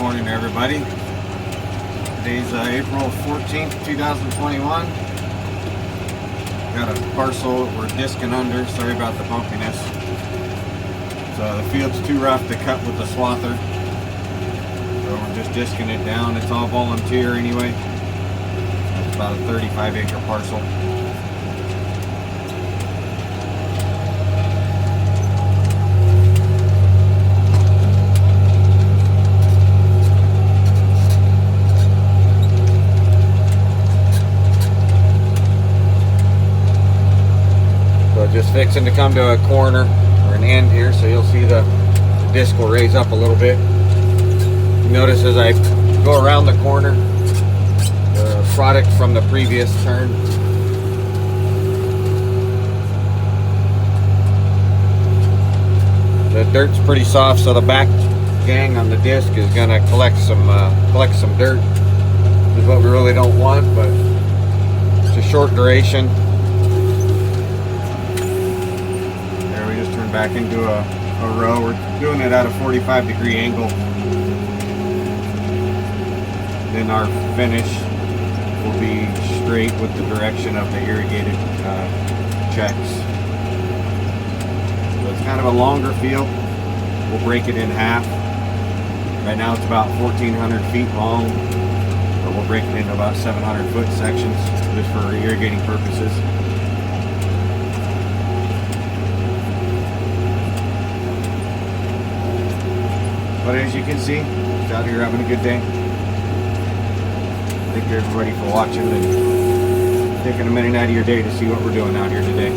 morning, everybody. Today's April 14th, 2021. Got a parcel we're disking under. Sorry about the bumpiness. So the field's too rough to cut with the swather. So we're just disking it down. It's all volunteer anyway. It's about a 35-acre parcel. Just fixing to come to a corner or an end here, so you'll see the disc will raise up a little bit. You notice as I go around the corner, the product from the previous turn. The dirt's pretty soft, so the back gang on the disc is going to collect some dirt. This is what we really don't want, but it's a short duration. Back into a row. We're doing it at a 45-degree angle. Then our finish will be straight with the direction of the irrigated checks. So it's kind of a longer field. We'll break it in half. Right now it's about 1,400 feet long, but we'll break it into about 700-foot sections just for irrigating purposes. But as you can see, it's out here having a good day. Thank you everybody for watching and taking a minute out of your day to see what we're doing out here today.